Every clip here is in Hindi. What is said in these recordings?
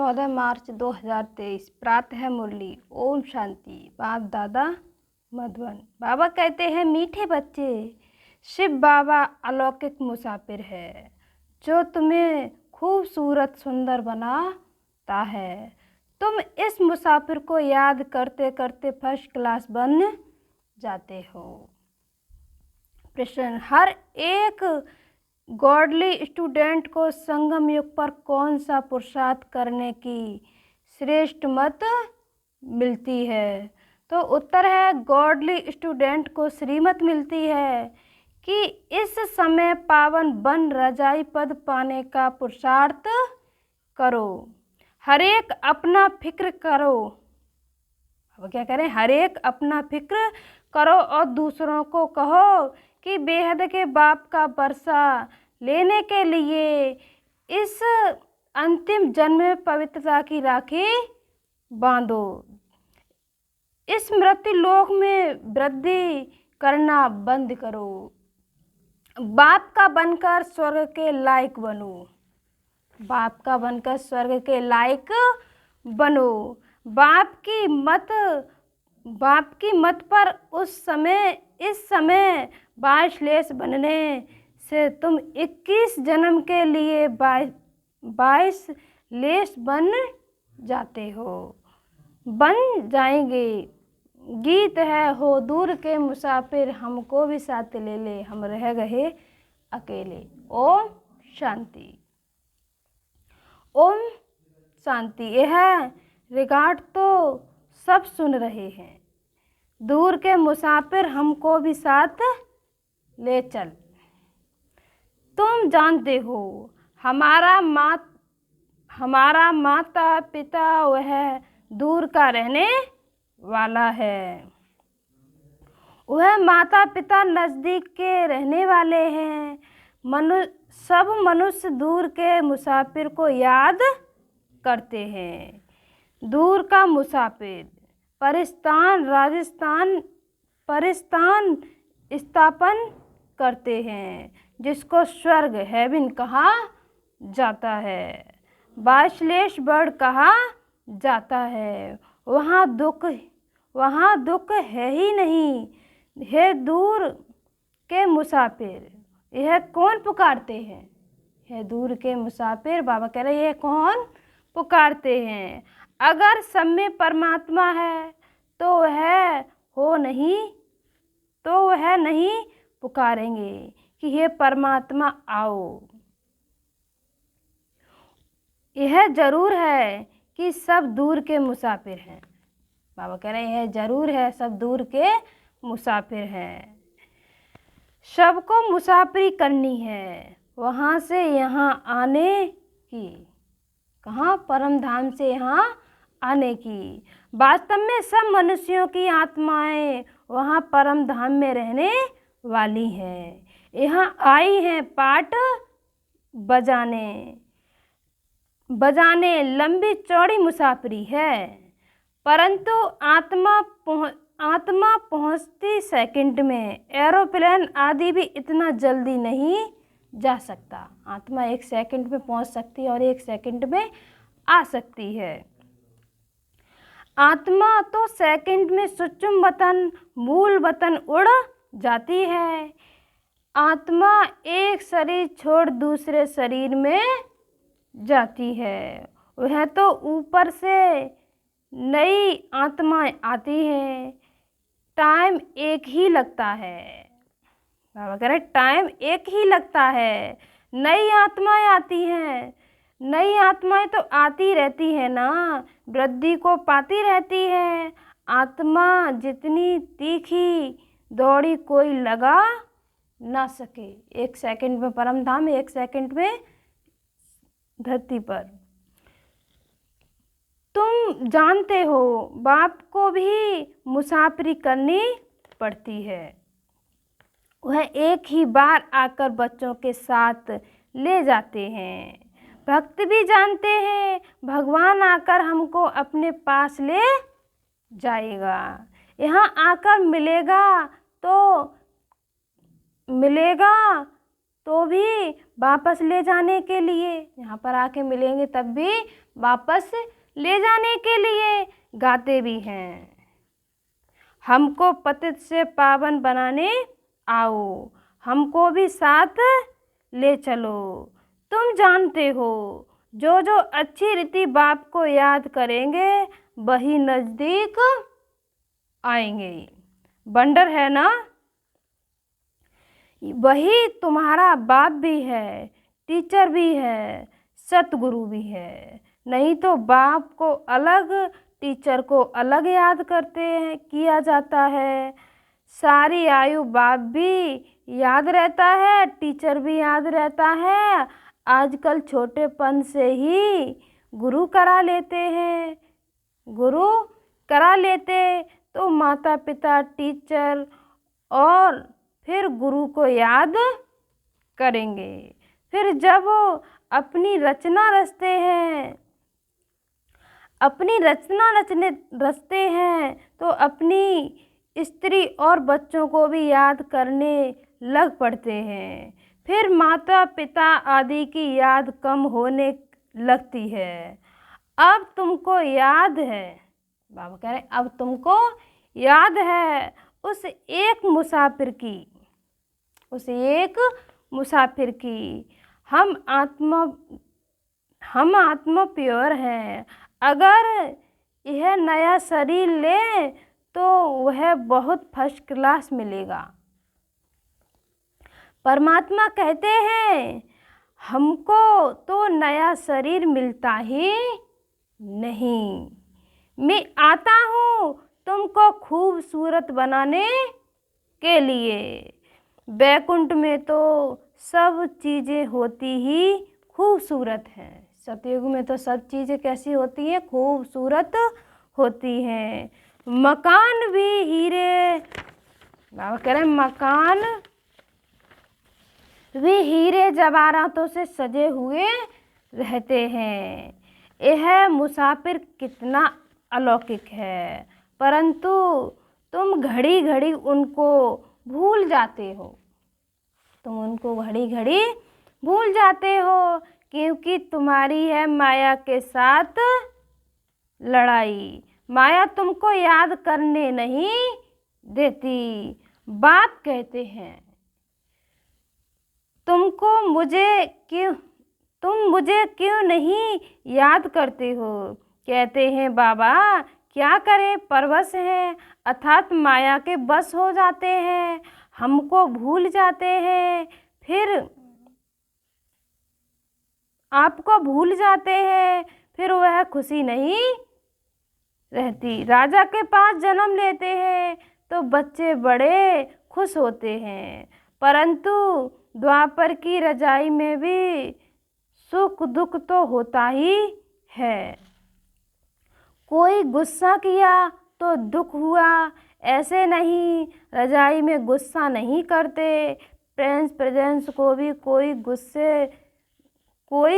14 मार्च 2023 प्रातः मुरली। ओम शांति। बाप दादा मधुबन। बाबा कहते हैं, मीठे बच्चे, शिव बाबा अलौकिक मुसाफिर है जो तुम्हें खूबसूरत सुंदर बनाता है। तुम इस मुसाफिर को याद करते करते फर्स्ट क्लास बन जाते हो। प्रश्न, हर एक गॉडली स्टूडेंट को संगम युग पर कौन सा पुरुषार्थ करने की श्रेष्ठ मत मिलती है? तो उत्तर है, गॉडली स्टूडेंट को श्रीमत मिलती है कि इस समय पावन बन रजाई पद पाने का पुरुषार्थ करो। हर एक अपना फिक्र करो। अब क्या करें? हर एक अपना फिक्र करो और दूसरों को कहो कि बेहद के बाप का वर्षा लेने के लिए इस अंतिम जन्म में पवित्रता की राखी बांधो। इस मृत्यु लोक में वृद्धि करना बंद करो। बाप का बनकर स्वर्ग के लायक बनो। बाप का बनकर स्वर्ग के लायक बनो। बाप की मत पर इस समय 22 लेस बनने से तुम 21 जन्म के लिए 22 लेस बन जाते हो, बन जाएंगे। गीत है, हो दूर के मुसाफिर, हमको भी साथ ले ले, हम रह गए अकेले। ओम शांति। ओम शांति। यह रिकॉर्ड तो सब सुन रहे हैं। दूर के मुसाफिर, हमको भी साथ ले चल। तुम जानते हो हमारा माता पिता वह दूर का रहने वाला है। वह माता पिता नज़दीक के रहने वाले हैं। सब मनुष्य दूर के मुसाफिर को याद करते हैं। दूर का मुसाफिर परिस्थान स्थापन करते हैं, जिसको स्वर्ग हेवन कहा जाता है, बाशलेश वर्ड कहा जाता है। वहाँ दुख है ही नहीं। हे दूर के मुसाफिर, यह कौन पुकारते हैं? है दूर के मुसाफिर, बाबा कह रहे हैं, कौन पुकारते हैं? अगर सब में परमात्मा है तो वह नहीं पुकारेंगे कि हे परमात्मा आओ। यह जरूर है कि सब दूर के मुसाफिर हैं। बाबा कह रहे हैं, जरूर है, सब दूर के मुसाफिर हैं। सबको मुसाफिरी करनी है, वहाँ से यहाँ आने की। कहाँ? परम धाम से यहाँ आने की। वास्तव में सब मनुष्यों की आत्माएं वहाँ परम धाम में रहने वाली हैं। यहाँ आई हैं पाठ बजाने लंबी चौड़ी मुसाफिरी है, परंतु आत्मा पहुँचती सेकंड में। एरोप्लेन आदि भी इतना जल्दी नहीं जा सकता। आत्मा 1 सेकंड में पहुँच सकती है और 1 सेकंड में आ सकती है। आत्मा तो सेकंड में सूक्ष्म वतन मूल वतन उड़ जाती है। आत्मा एक शरीर छोड़ दूसरे शरीर में जाती है। वह तो ऊपर से नई आत्माएं आती हैं। टाइम एक ही लगता है। बाबा कह रहे, टाइम एक ही लगता है। नई आत्माएं आती हैं। नई आत्माएं तो आती रहती है ना, वृद्धि को पाती रहती है। आत्मा जितनी तीखी दौड़ी कोई लगा ना सके। 1 सेकंड में परम धाम, 1 सेकंड में धरती पर। तुम जानते हो बाप को भी मुसाफिरी करनी पड़ती है। वह एक ही बार आकर बच्चों के साथ ले जाते हैं। भक्त भी जानते हैं भगवान आकर हमको अपने पास ले जाएगा। यहाँ आकर मिलेगा तो भी वापस ले जाने के लिए, यहाँ पर आके मिलेंगे तब भी वापस ले जाने के लिए गाते भी हैं। हमको पतित से पावन बनाने आओ, हमको भी साथ ले चलो। तुम जानते हो जो जो अच्छी रीति बाप को याद करेंगे वही नज़दीक आएंगे। बंडर है ना, वही तुम्हारा बाप भी है, टीचर भी है, सतगुरु भी है। नहीं तो बाप को अलग, टीचर को अलग याद करते हैं, किया जाता है। सारी आयु बाप भी याद रहता है, टीचर भी याद रहता है। आजकल छोटेपन से ही गुरु करा लेते हैं। गुरु करा लेते तो माता पिता, टीचर और फिर गुरु को याद करेंगे। फिर जब वो अपनी रचना रचते हैं, अपनी रचना रचते हैं तो अपनी स्त्री और बच्चों को भी याद करने लग पड़ते हैं। फिर माता पिता आदि की याद कम होने लगती है। अब तुमको याद है, बाबा कह रहे अब तुमको याद है उस एक मुसाफिर की, उस एक मुसाफिर की। हम आत्मा प्योर हैं। अगर यह नया शरीर ले तो वह बहुत फर्स्ट क्लास मिलेगा। परमात्मा कहते हैं हमको तो नया शरीर मिलता ही नहीं, मैं आता हूँ तुमको खूबसूरत बनाने के लिए। बैकुंठ में तो सब चीज़ें होती ही खूबसूरत हैं। सतयुग में तो सब चीज़ें कैसी होती हैं? खूबसूरत होती हैं। मकान भी हीरे, बाबा कह रहे हैं मकान भी हीरे जवाहरातों से सजे हुए रहते हैं। यह मुसाफिर कितना अलौकिक है, परंतु तुम घड़ी घड़ी उनको भूल जाते हो। तुम उनको घड़ी घड़ी भूल जाते हो क्योंकि तुम्हारी है माया के साथ लड़ाई। माया तुमको याद करने नहीं देती। बाप कहते हैं तुम मुझे क्यों नहीं याद करते हो? कहते हैं बाबा क्या करें, परवश हैं अर्थात माया के बस हो जाते हैं, हमको भूल जाते हैं, फिर आपको भूल जाते हैं, फिर वह खुशी नहीं रहती। राजा के पास जन्म लेते हैं तो बच्चे बड़े खुश होते हैं, परंतु द्वापर की रजाई में भी सुख दुख तो होता ही है। कोई गुस्सा किया तो दुख हुआ, ऐसे नहीं, रजाई में गुस्सा नहीं करते। प्रेजेंस को भी कोई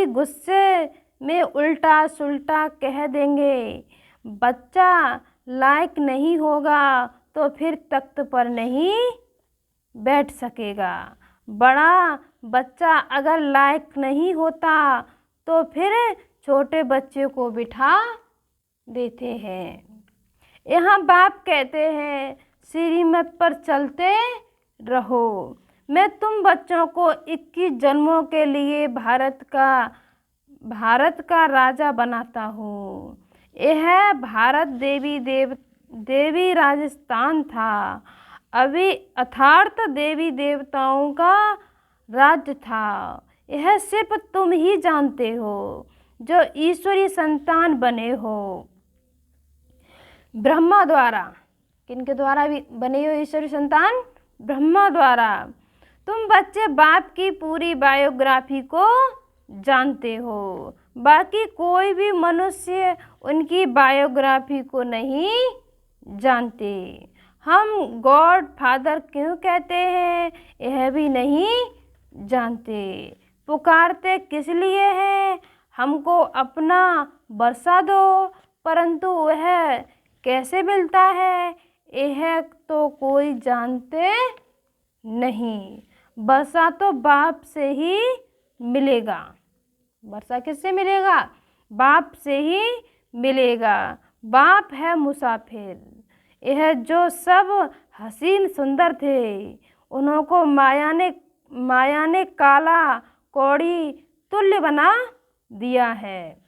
गुस्से में उल्टा सुल्टा कह देंगे। बच्चा लायक नहीं होगा तो फिर तख्त पर नहीं बैठ सकेगा। बड़ा बच्चा अगर लायक नहीं होता तो फिर छोटे बच्चे को बिठा देते हैं। यहाँ बाप कहते हैं श्रीमत पर चलते रहो। मैं तुम बच्चों को 21 जन्मों के लिए भारत का राजा बनाता हूँ। यह भारत देवी राजस्थान था, अभी अर्थात देवी देवताओं का राज्य था। यह सिर्फ तुम ही जानते हो जो ईश्वरी संतान बने हो। ब्रह्मा द्वारा, किनके द्वारा भी बने हो ईश्वरी संतान? ब्रह्मा द्वारा। तुम बच्चे बाप की पूरी बायोग्राफी को जानते हो, बाकी कोई भी मनुष्य उनकी बायोग्राफी को नहीं जानते। हम गॉड फादर क्यों कहते हैं यह भी नहीं जानते। पुकारते किस लिए हैं? हमको अपना बरसा दो, परंतु वह कैसे मिलता है यह तो कोई जानते नहीं। वर्षा तो बाप से ही मिलेगा। वर्षा किससे मिलेगा? बाप से ही मिलेगा। बाप है मुसाफिर। यह जो सब हसीन सुंदर थे, उनको माया ने काला कौड़ी तुल्य बना दिया है।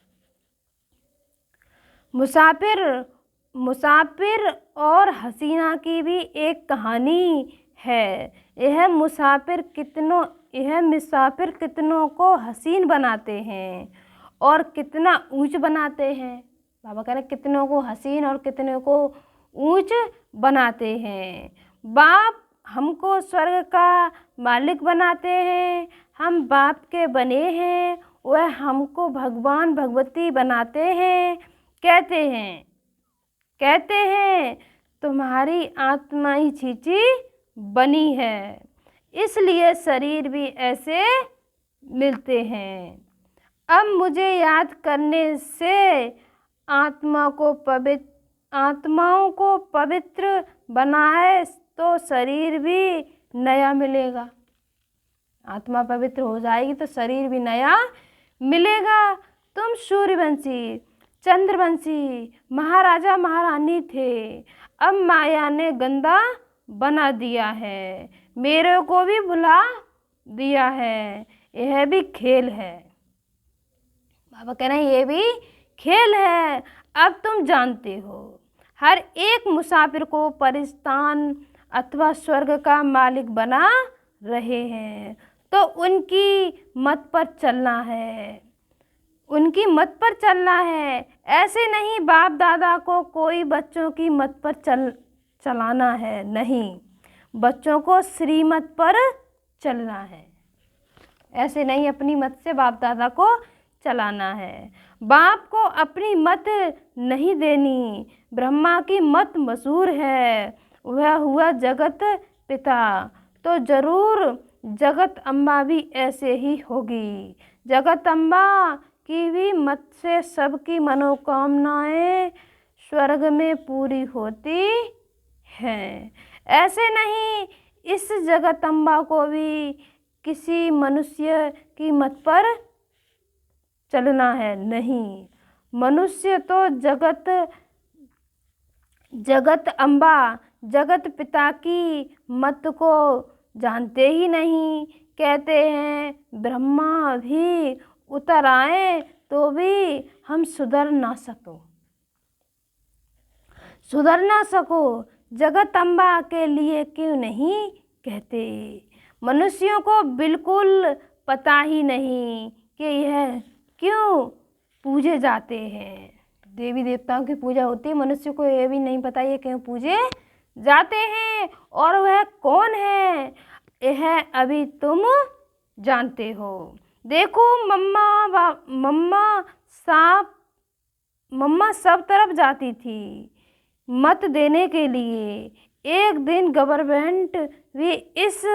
मुसाफिर और हसीना की भी एक कहानी है। यह मुसाफिर कितनों को हसीन बनाते हैं और कितना ऊंच बनाते हैं। बाबा कह रहे कितनों को हसीन और कितनों को ऊंच बनाते हैं। बाप हमको स्वर्ग का मालिक बनाते हैं। हम बाप के बने हैं, वह हमको भगवान भगवती बनाते हैं। कहते हैं तुम्हारी आत्मा ही चीची बनी है, इसलिए शरीर भी ऐसे मिलते हैं। अब मुझे याद करने से आत्माओं को पवित्र बनाए तो शरीर भी नया मिलेगा। आत्मा पवित्र हो जाएगी तो शरीर भी नया मिलेगा। तुम सूर्यवंशी, चंद्रवंशी, महाराजा महारानी थे, अब माया ने गंदा बना दिया है, मेरे को भी भुला दिया है। यह भी खेल है। बाबा कह रहे हैं ये भी खेल है। अब तुम जानते हो, हर एक मुसाफिर को परिस्तान अथवा स्वर्ग का मालिक बना रहे हैं, तो उनकी मत पर चलना है। ऐसे नहीं बाप दादा को कोई बच्चों की मत पर चलाना है, नहीं, बच्चों को श्रीमत पर चलना है। ऐसे नहीं अपनी मत से बाप दादा को चलाना है। बाप को अपनी मत नहीं देनी। ब्रह्मा की मत मशहूर है, वह हुआ जगत पिता, तो जरूर जगत अम्बा भी ऐसे ही होगी। जगत अम्बा की भी मत से सबकी मनोकामनाएं स्वर्ग में पूरी होती हैं। ऐसे नहीं इस जगत अम्बा को भी किसी मनुष्य की मत पर चलना है, नहीं। मनुष्य तो जगत अम्बा, जगत पिता की मत को जानते ही नहीं। कहते हैं ब्रह्मा भी उतर आए तो भी हम सुधर ना सको। जगत अम्बा के लिए क्यों नहीं कहते। मनुष्यों को बिल्कुल पता ही नहीं कि यह क्यों पूजे जाते हैं। देवी देवताओं की पूजा होती है, मनुष्य को यह भी नहीं पता ये क्यों पूजे जाते हैं और वह कौन है, यह अभी तुम जानते हो। देखो मम्मा सब तरफ जाती थी मत देने के लिए। एक दिन गवर्नमेंट भी इस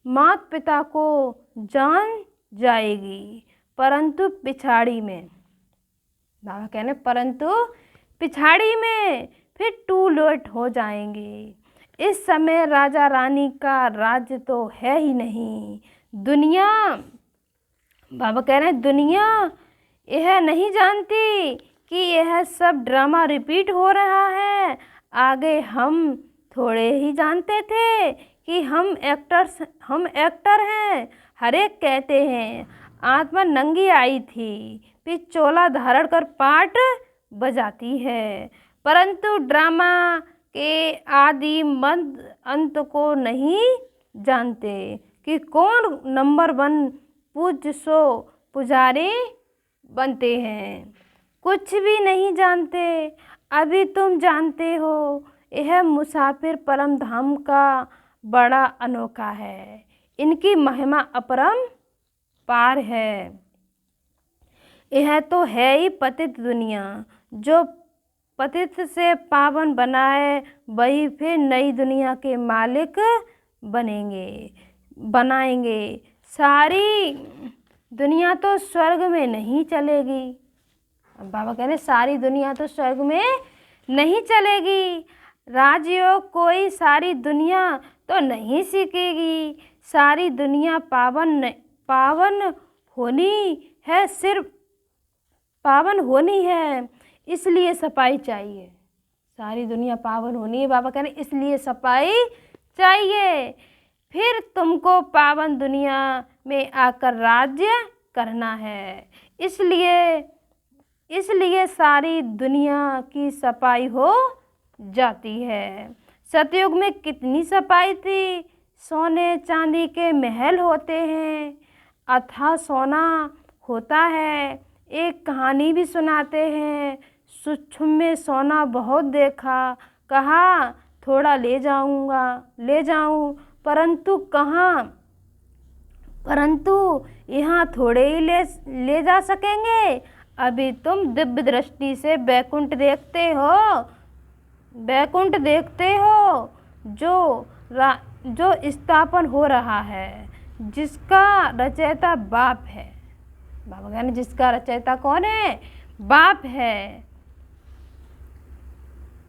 माता पिता को जान जाएगी, परंतु पिछाड़ी में, बाबा कहने परंतु पिछाड़ी में फिर टू लेट हो जाएंगे। इस समय राजा रानी का राज्य तो है ही नहीं। दुनिया, बाबा कह रहे हैं दुनिया यह नहीं जानती कि यह सब ड्रामा रिपीट हो रहा है। आगे हम थोड़े ही जानते थे कि हम एक्टर हैं। हर एक कहते हैं आत्मा नंगी आई थी, फिर चोला धारण कर पाठ बजाती है, परंतु ड्रामा के आदि मध्य अंत को नहीं जानते कि कौन नंबर 1 पूज्य सो पुजारी बनते हैं। कुछ भी नहीं जानते। अभी तुम जानते हो यह मुसाफिर परम धाम का बड़ा अनोखा है। इनकी महिमा अपरम पार है। यह तो है ही पतित दुनिया, जो पतित से पावन बनाए वही फिर नई दुनिया के मालिक बनाएंगे। सारी दुनिया तो स्वर्ग में नहीं चलेगी। बाबा कह रहे सारी दुनिया तो स्वर्ग में नहीं चलेगी। राजयोग कोई सारी दुनिया तो नहीं सीखेगी। सारी दुनिया पावन होनी है, सिर्फ पावन होनी है, इसलिए सफाई चाहिए। सारी दुनिया पावन होनी है, बाबा कह रहे इसलिए सफाई चाहिए। फिर तुमको पावन दुनिया में आकर राज्य करना है, इसलिए सारी दुनिया की सफाई हो जाती है। सतयुग में कितनी सफाई थी, सोने चांदी के महल होते हैं, अथाह सोना होता है। एक कहानी भी सुनाते हैं, सूक्ष्म में सोना बहुत देखा, कहा थोड़ा ले जाऊं, परंतु कहाँ, परंतु यहाँ थोड़े ही ले जा सकेंगे। अभी तुम दिव्य दृष्टि से बैकुंठ देखते हो जो स्थापन हो रहा है, जिसका रचयिता बाप है। बाबा कह रहे जिसका रचयिता कौन है? बाप है,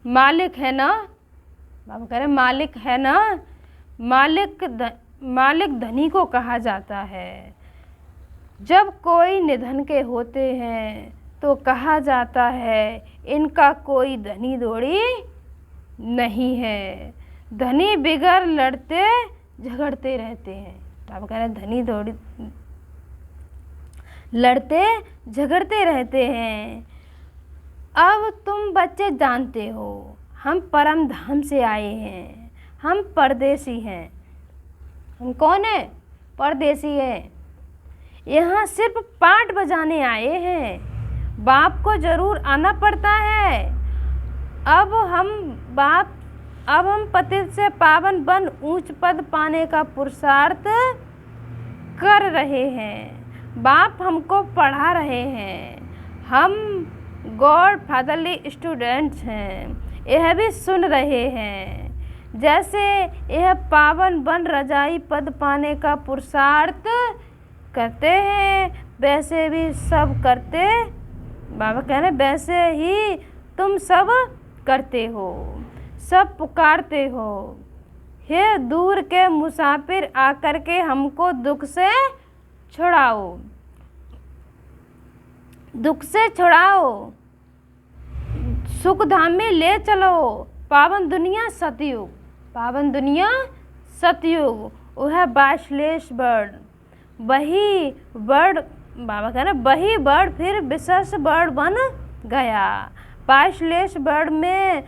मालिक है ना। बाबा कह रहे मालिक है ना। मालिक धनी को कहा जाता है। जब कोई निधन के होते हैं तो कहा जाता है इनका कोई धनी दौड़ी नहीं है। धनी बिगड़ लड़ते झगड़ते रहते हैं। बाबा कह रहे धनी दौड़ी लड़ते झगड़ते रहते हैं। अब तुम बच्चे जानते हो हम परम धाम से आए हैं, हम परदेसी हैं। हम कौन है? परदेसी हैं। यहाँ सिर्फ पाठ बजाने आए हैं। बाप को जरूर आना पड़ता है। अब हम पतित से पावन बन ऊंच पद पाने का पुरुषार्थ कर रहे हैं। बाप हमको पढ़ा रहे हैं। हम गॉड फादरली स्टूडेंट्स हैं। यह भी सुन रहे हैं। जैसे यह पावन बन रजाई पद पाने का पुरुषार्थ करते हैं, वैसे भी सब करते। बाबा कह रहे वैसे ही तुम सब करते हो, सब पुकारते हो। हे दूर के मुसाफिर आकर के हमको दुख से छुड़ाओ, दुख से छुड़ाओ, सुख धाम में ले चलो। पावन दुनिया सतयुग, पावन दुनिया सतयुग। वह बाश्लेष वर्ड, वही वर्ड, बाबा कह रहे वही वर्ड फिर विशेष वर्ड बन गया। बाश्लेष वर्ड में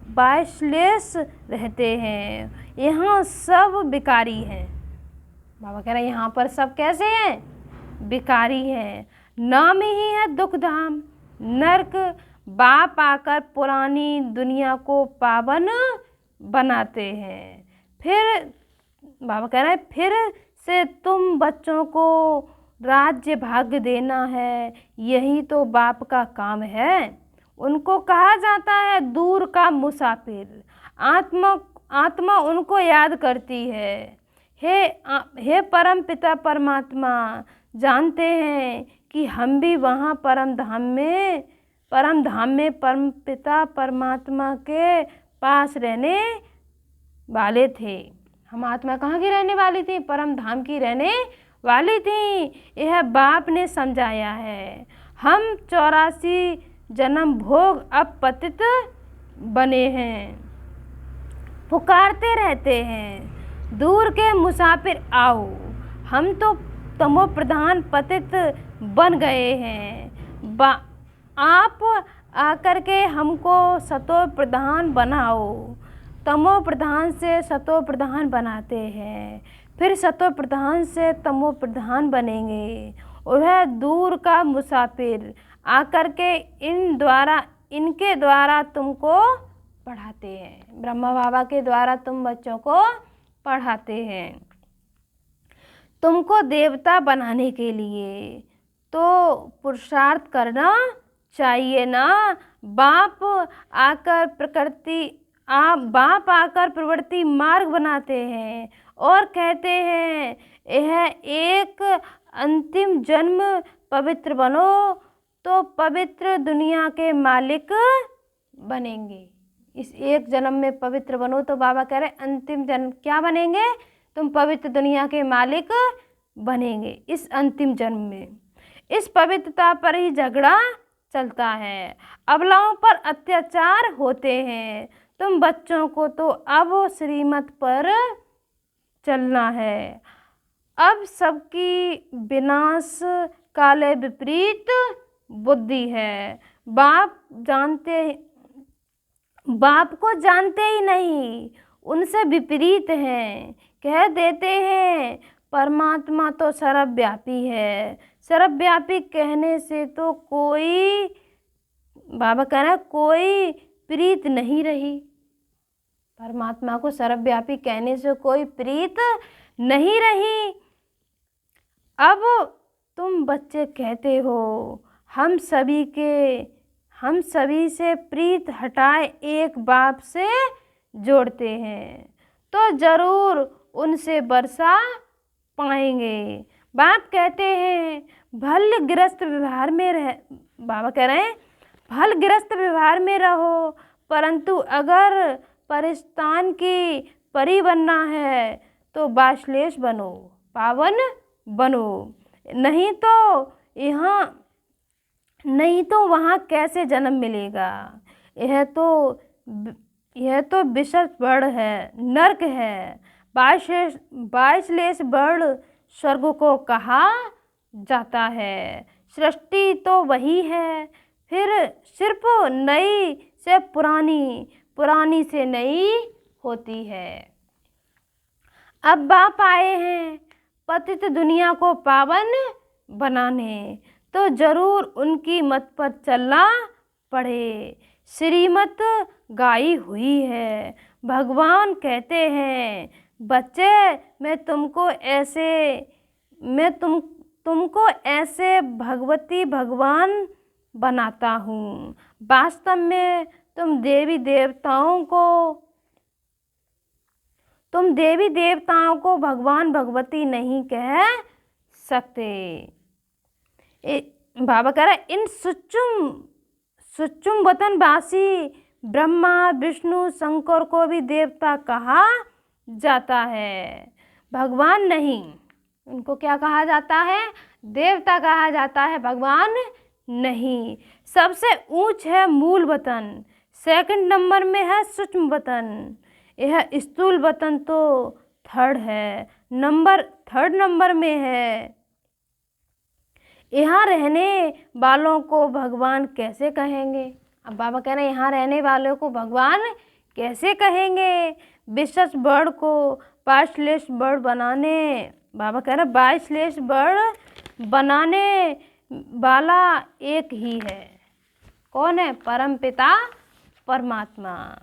बाश्लेष रहते हैं। यहाँ सब भिखारी हैं। बाबा कह रहे यहाँ पर सब कैसे हैं? भिखारी हैं। नाम ही है दुख धाम, नरक। बाप आकर पुरानी दुनिया को पावन बनाते हैं। फिर बाबा कह रहे हैं फिर से तुम बच्चों को राज्य भाग्य देना है। यही तो बाप का काम है। उनको कहा जाता है दूर का मुसाफिर। आत्मा उनको याद करती है। हे परम पिता परमात्मा, जानते हैं कि हम भी वहाँ परम धाम में परम पिता परमात्मा के पास रहने वाले थे। हम आत्मा कहाँ की रहने वाली थी? परम धाम की रहने वाली थी। यह बाप ने समझाया है। हम 84 जन्म भोग अब पतित बने हैं, पुकारते रहते हैं दूर के मुसाफिर आओ। हम तो तमो प्रधान पतित बन गए हैं। आप आकर के हमको सतो प्रधान बनाओ। तमो प्रधान से सतो प्रधान बनाते हैं, फिर सतो प्रधान से तमो प्रधान बनेंगे। वह दूर का मुसाफिर आकर के इनके द्वारा तुमको पढ़ाते हैं। ब्रह्मा बाबा के द्वारा तुम बच्चों को पढ़ाते हैं। तुमको देवता बनाने के लिए तो पुरुषार्थ करना चाहिए ना। बाप आकर प्रवृत्ति मार्ग बनाते हैं और कहते हैं यह एक अंतिम जन्म पवित्र बनो तो पवित्र दुनिया के मालिक बनेंगे। इस एक जन्म में पवित्र बनो तो बाबा कह रहे अंतिम जन्म क्या बनेंगे? तुम पवित्र दुनिया के मालिक बनेंगे इस अंतिम जन्म में। इस पवित्रता पर ही झगड़ा चलता है, अबलाओं पर अत्याचार होते हैं। तुम बच्चों को तो अब श्रीमत पर चलना है। अब सबकी विनाश काले विपरीत बुद्धि है। बाप को जानते ही नहीं, उनसे विपरीत हैं। कह देते हैं परमात्मा तो सर्वव्यापी है। सर्वव्यापी कहने से तो कोई, बाबा कह रहे कोई प्रीत नहीं रही। परमात्मा को सर्वव्यापी कहने से कोई प्रीत नहीं रही। अब तुम बच्चे कहते हो हम सभी से प्रीत हटाए एक बाप से जोड़ते हैं तो जरूर उनसे वर्षा पाएंगे। बाप कहते हैं भल गृहस्थ व्यवहार में बाबा कह रहे हैं भल गृहस्थ व्यवहार में रहो, परंतु अगर परिस्तान की परी बनना है तो बाश्लेष बनो, पावन बनो, नहीं तो वहाँ कैसे जन्म मिलेगा। यह तो विषद बढ़ है, नर्क है। बाश्लेष बढ़ स्वर्ग को कहा जाता है। सृष्टि तो वही है, फिर सिर्फ नई से पुरानी से नई होती है। अब बाप आए हैं पतित दुनिया को पावन बनाने, तो जरूर उनकी मत पर चलना पड़े। श्रीमत गाई हुई है। भगवान कहते हैं बच्चे मैं तुमको ऐसे भगवती भगवान बनाता हूँ। वास्तव में तुम देवी देवताओं को भगवान भगवती नहीं कह सकते। बाबा कह रहा इन सुच्चुम वतनवासी ब्रह्मा विष्णु शंकर को भी देवता कहा जाता है, भगवान नहीं। उनको क्या कहा जाता है? देवता कहा जाता है, भगवान नहीं। सबसे ऊंच है मूल वतन, सेकंड नंबर में है सूक्ष्म वतन, यह स्थूल वतन तो थर्ड नंबर में है। यहाँ रहने वालों को भगवान कैसे कहेंगे? अब बाबा कह रहे हैं यहाँ रहने वालों को भगवान कैसे कहेंगे? विशेष वर्ड को बाश्लेष वर्ड बनाने, बाबा कह रहे हैं बाश्लेष वर्ड बनाने वाला एक ही है। कौन है? परम पिता परमात्मा।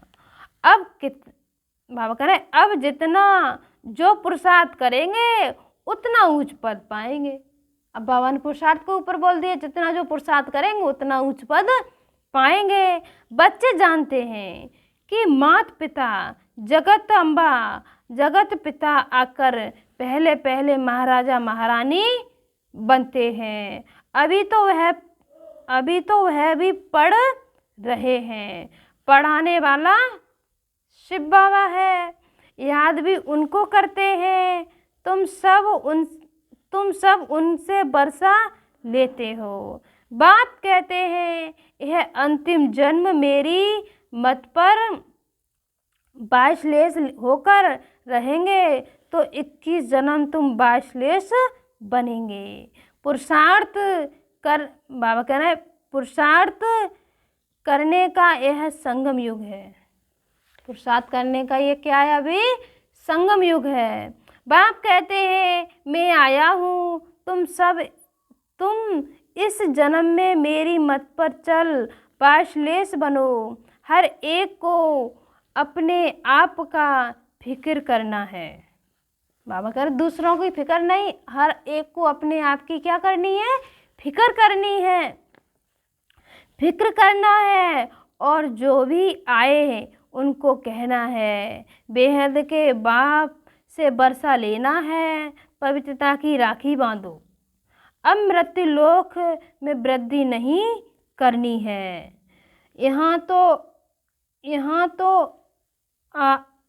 बाबा कह रहे हैं अब जितना जो पुरुषार्थ करेंगे उतना ऊंच पद पाएंगे। अब बाबा ने पुरुषार्थ को ऊपर बोल दिया, जितना जो पुरुषार्थ करेंगे उतना उच्च पद पाएंगे। बच्चे जानते हैं कि माता पिता जगत अम्बा जगत पिता आकर पहले पहले महाराजा महारानी बनते हैं। अभी तो वह भी पढ़ रहे हैं। पढ़ाने वाला शिव बाबा है, याद भी उनको करते हैं। तुम सब उनसे वर्षा लेते हो। बाप कहते हैं यह अंतिम जन्म मेरी मत पर बाश्लेष होकर रहेंगे तो 21 जन्म तुम बाश्लेष बनेंगे। बाबा कह रहे हैं पुरुषार्थ करने का यह संगम युग है। पुरुषार्थ करने का ये क्या है? अभी संगम युग है। बाप कहते हैं मैं आया हूँ, तुम इस जन्म में मेरी मत पर चल बाश्लेष बनो। हर एक को अपने आप का फिक्र करना है। बाबा कह रहे दूसरों की फिक्र नहीं, हर एक को अपने आप की क्या करनी है? फिक्र करनी है, फिक्र करना है। और जो भी आए हैं उनको कहना है बेहद के बाप से वर्षा लेना है, पवित्रता की राखी बांधो। अब मृत्यु लोक में वृद्धि नहीं करनी है। यहाँ तो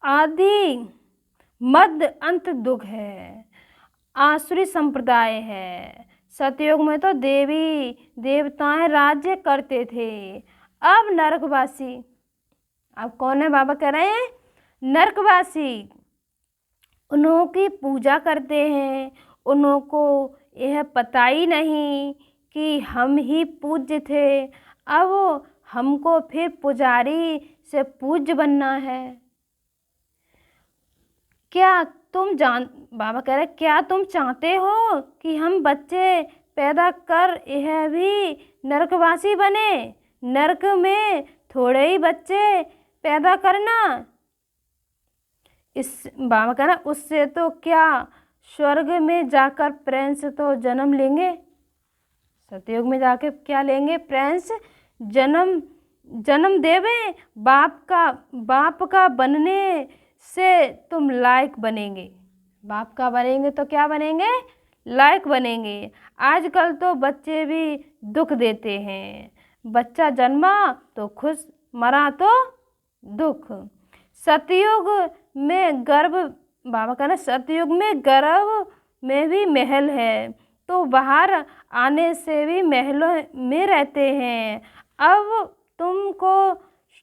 आदि मध्य अंत दुख है, आसुरी संप्रदाय है। सतयुग में तो देवी देवताएं राज्य करते थे। अब नरकवासी, अब कौन है बाबा कह रहे हैं? नरकवासी उन्हों की पूजा करते हैं। उन्हों को यह पता ही नहीं कि हम ही पूज्य थे, अब हमको फिर पुजारी से पूज्य बनना है। क्या तुम बाबा कह रहे क्या तुम चाहते हो कि हम बच्चे पैदा कर यह भी नरकवासी बने? नरक में थोड़े ही बच्चे पैदा करना, इस बाबा कह रहा उससे तो क्या स्वर्ग में जाकर प्रिंस तो जन्म लेंगे। सतयुग में जाके क्या लेंगे? प्रिंस जन्म देवे। बाप का बनने से तुम लायक बनेंगे। बाप का बनेंगे तो क्या बनेंगे? लायक बनेंगे। आजकल तो बच्चे भी दुख देते हैं। बच्चा जन्मा तो खुश, मरा तो दुख। सतयुग में गर्भ, बाबा कहना सतयुग में गर्भ में भी महल है, तो बाहर आने से भी महलों में रहते हैं। अब तुमको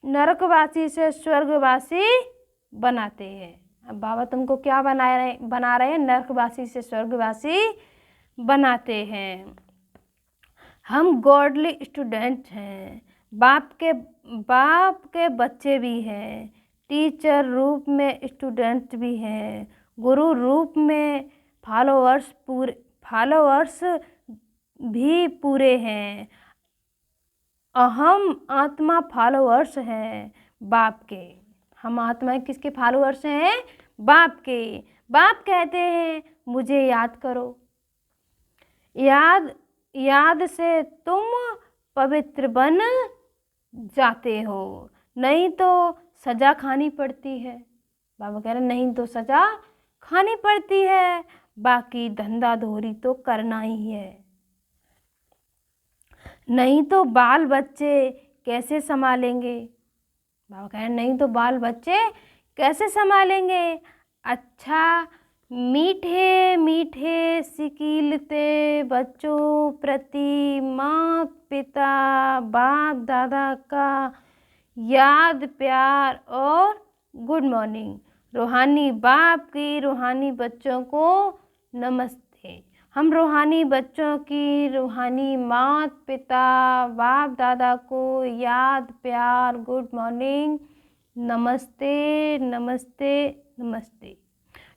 नरकवासी से स्वर्गवासी बनाते हैं। अब बाबा तुमको क्या बना रहे हैं? नरकवासी से स्वर्गवासी बनाते हैं। हम गॉडली स्टूडेंट हैं, बाप के बच्चे भी हैं, टीचर रूप में स्टूडेंट भी हैं, गुरु रूप में फॉलोअर्स भी पूरे हैं। हम आत्मा फॉलोअर्स हैं बाप के। हम आत्मा किसके फॉलोअर्स हैं? बाप के। बाप कहते हैं मुझे याद करो, याद से तुम पवित्र बन जाते हो, नहीं तो सजा खानी पड़ती है। बाबा कह रहे नहीं तो सजा खानी पड़ती है, बाकी धंधा धोरी तो करना ही है। नहीं तो बाल बच्चे कैसे संभालेंगे? बाबा कह रहे नहीं तो बाल बच्चे कैसे संभालेंगे? अच्छा, मीठे मीठे सिकीलते बच्चों प्रति माँ पिता बाप दादा का याद प्यार और गुड मॉर्निंग। रूहानी बाप की रूहानी बच्चों को नमस्ते। हम रूहानी बच्चों की रूहानी मात पिता बाप दादा को याद प्यार गुड मॉर्निंग, नमस्ते नमस्ते नमस्ते।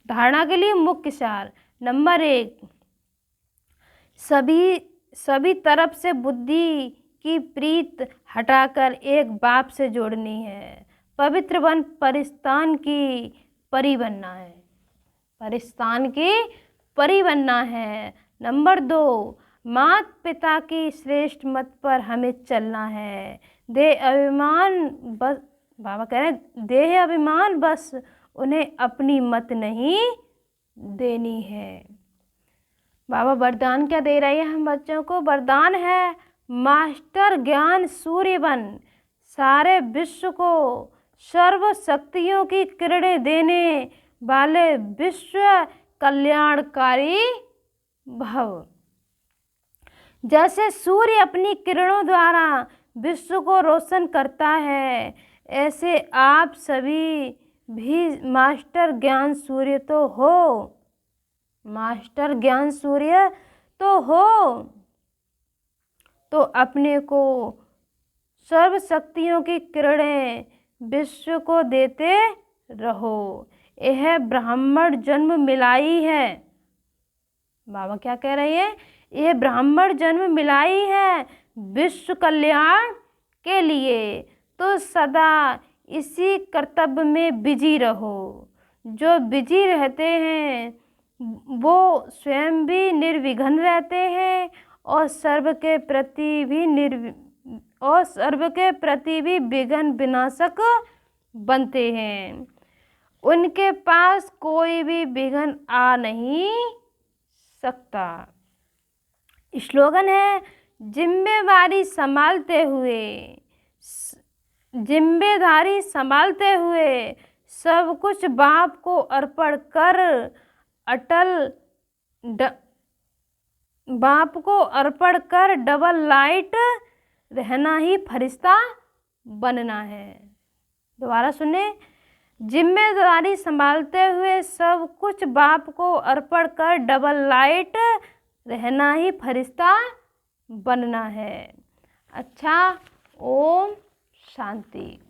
धारणा के लिए मुख्य सार नंबर 1, सभी तरफ से बुद्धि की प्रीत हटाकर एक बाप से जोड़नी है। पवित्र वन परिस्तान की परी बनना है। परिस्तान की परी बनना है। नंबर 2, माता पिता की श्रेष्ठ मत पर हमें चलना है। देह अभिमान बस, बाबा कह रहे हैं देह अभिमान बस, उन्हें अपनी मत नहीं देनी है। बाबा वरदान क्या दे रहे हैं हम बच्चों को? वरदान है मास्टर ज्ञान सूर्य बन, सारे विश्व को सर्व शक्तियों की किरणें देने वाले विश्व कल्याणकारी भव। जैसे सूर्य अपनी किरणों द्वारा विश्व को रोशन करता है, ऐसे आप सभी भी मास्टर ज्ञान सूर्य तो हो। मास्टर ज्ञान सूर्य तो हो, तो अपने को सर्व शक्तियों की किरणें विश्व को देते रहो। यह ब्राह्मण जन्म मिलाई है। बाबा क्या कह रही है? यह ब्राह्मण जन्म मिलाई है विश्व कल्याण के लिए, तो सदा इसी कर्तव्य में बिजी रहो। जो बिजी रहते हैं वो स्वयं भी निर्विघ्न रहते हैं और सर्व के प्रति भी विघ्न विनाशक बनते हैं। उनके पास कोई भी विघ्न आ नहीं सकता। स्लोगन है जिम्मेदारी संभालते हुए सब कुछ बाप को अर्पण कर बाप को अर्पण कर डबल लाइट रहना ही फरिश्ता बनना है। दोबारा सुने, जिम्मेदारी संभालते हुए सब कुछ बाप को अर्पण कर डबल लाइट रहना ही फरिश्ता बनना है। अच्छा, ओम शांति।